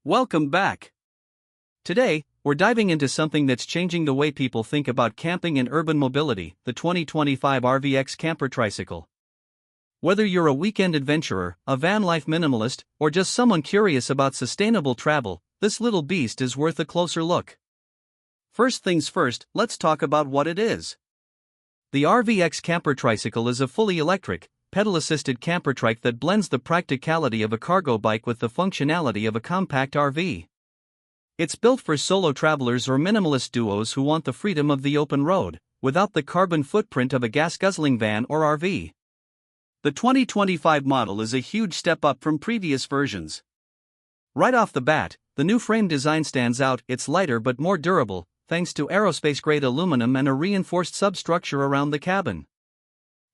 Welcome back. Today, we're diving into something that's changing the way people think about camping and urban mobility, the 2025 RVX Camper Tricycle. Whether you're a weekend adventurer, a van life minimalist, or just someone curious about sustainable travel, this little beast is worth a closer look. First things first, let's talk about what it is. The RVX Camper Tricycle is a fully electric, pedal-assisted camper trike that blends the practicality of a cargo bike with the functionality of a compact RV. It's built for solo travelers or minimalist duos who want the freedom of the open road, without the carbon footprint of a gas-guzzling van or RV. The 2025 model is a huge step up from previous versions. Right off the bat, the new frame design stands out. It's lighter but more durable, thanks to aerospace-grade aluminum and a reinforced substructure around the cabin.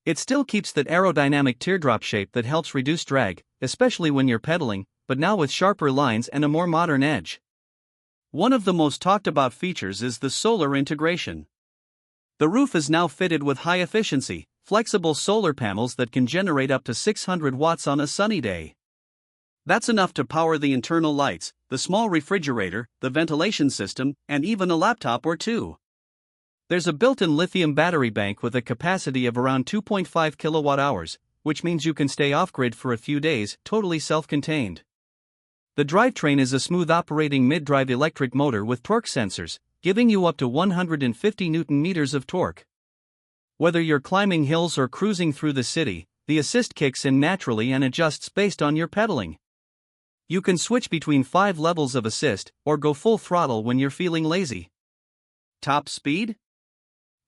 It still keeps that aerodynamic teardrop shape that helps reduce drag, especially when you're pedaling, but now with sharper lines and a more modern edge. One of the most talked about features is the solar integration. The roof is now fitted with high-efficiency, flexible solar panels that can generate up to 600 watts on a sunny day. That's enough to power the internal lights, the small refrigerator, the ventilation system, and even a laptop or two. There's a built-in lithium battery bank with a capacity of around 2.5 kilowatt-hours, which means you can stay off-grid for a few days, totally self-contained. The drivetrain is a smooth-operating mid-drive electric motor with torque sensors, giving you up to 150 Nm of torque. Whether you're climbing hills or cruising through the city, the assist kicks in naturally and adjusts based on your pedaling. You can switch between 5 levels of assist, or go full throttle when you're feeling lazy. Top speed?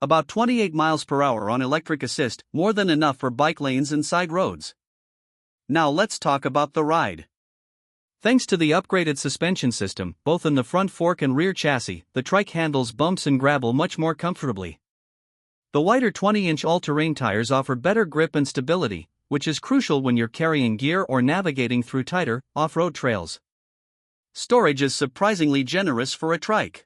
About 28 miles per hour on electric assist, more than enough for bike lanes and side roads. Now let's talk about the ride. Thanks to the upgraded suspension system, both in the front fork and rear chassis, the trike handles bumps and gravel much more comfortably. The wider 20-inch all-terrain tires offer better grip and stability, which is crucial when you're carrying gear or navigating through tighter, off-road trails. Storage is surprisingly generous for a trike.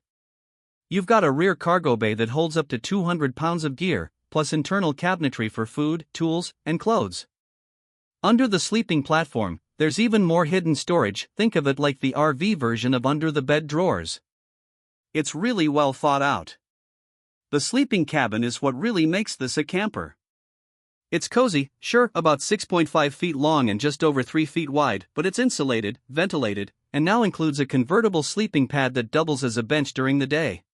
You've got a rear cargo bay that holds up to 200 pounds of gear, plus internal cabinetry for food, tools, and clothes. Under the sleeping platform, there's even more hidden storage. Think of it like the RV version of under-the-bed drawers. It's really well thought out. The sleeping cabin is what really makes this a camper. It's cozy, sure, about 6.5 feet long and just over 3 feet wide, but it's insulated, ventilated, and now includes a convertible sleeping pad that doubles as a bench during the day.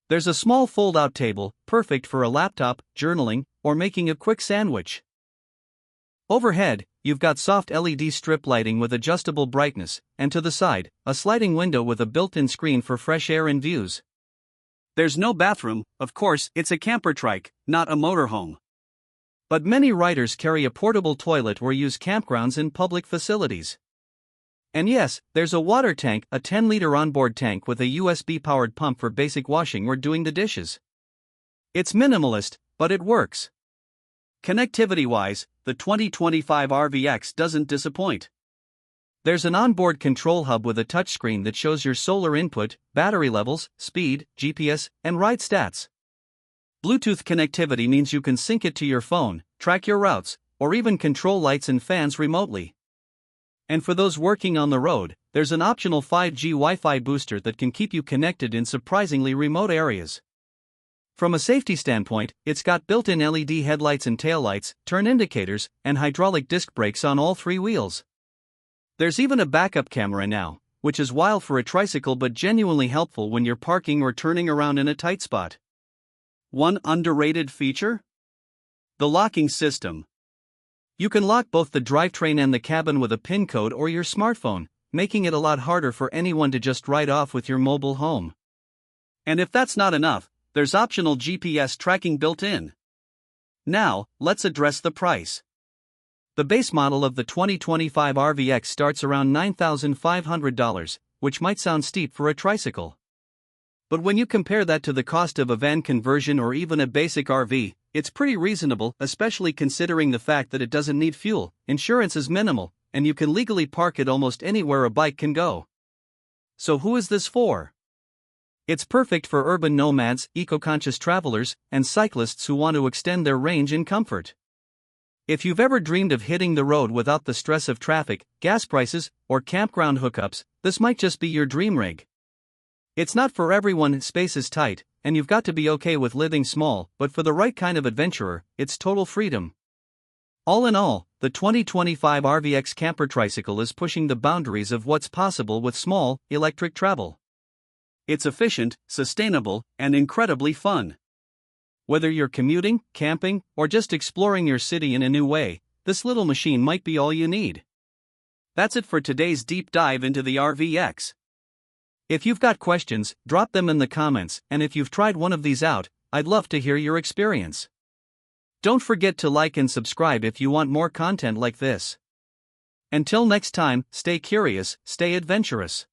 There's a small fold-out table, perfect for a laptop, journaling, or making a quick sandwich. Overhead, you've got soft LED strip lighting with adjustable brightness, and to the side, a sliding window with a built-in screen for fresh air and views. There's no bathroom, of course. It's a camper trike, not a motorhome. But many riders carry a portable toilet or use campgrounds in public facilities. And yes, there's a water tank, a 10-liter onboard tank with a USB-powered pump for basic washing or doing the dishes. It's minimalist, but it works. Connectivity-wise, the 2025 RVX doesn't disappoint. There's an onboard control hub with a touchscreen that shows your solar input, battery levels, speed, GPS, and ride stats. Bluetooth connectivity means you can sync it to your phone, track your routes, or even control lights and fans remotely. And for those working on the road, there's an optional 5G Wi-Fi booster that can keep you connected in surprisingly remote areas. From a safety standpoint, it's got built-in LED headlights and taillights, turn indicators, and hydraulic disc brakes on all 3 wheels. There's even a backup camera now, which is wild for a tricycle but genuinely helpful when you're parking or turning around in a tight spot. One underrated feature? The locking system. You can lock both the drivetrain and the cabin with a PIN code or your smartphone, making it a lot harder for anyone to just ride off with your mobile home. And if that's not enough, there's optional GPS tracking built in. Now, let's address the price. The base model of the 2025 RVX starts around $9,500, which might sound steep for a tricycle. But when you compare that to the cost of a van conversion or even a basic RV, it's pretty reasonable, especially considering the fact that it doesn't need fuel, insurance is minimal, and you can legally park it almost anywhere a bike can go. So who is this for? It's perfect for urban nomads, eco-conscious travelers, and cyclists who want to extend their range in comfort. If you've ever dreamed of hitting the road without the stress of traffic, gas prices, or campground hookups, this might just be your dream rig. It's not for everyone, space is tight, and you've got to be okay with living small, but for the right kind of adventurer, it's total freedom. All in all, the 2025 RVX Camper Tricycle is pushing the boundaries of what's possible with small, electric travel. It's efficient, sustainable, and incredibly fun. Whether you're commuting, camping, or just exploring your city in a new way, this little machine might be all you need. That's it for today's deep dive into the RVX. If you've got questions, drop them in the comments, and if you've tried one of these out, I'd love to hear your experience. Don't forget to like and subscribe if you want more content like this. Until next time, stay curious, stay adventurous.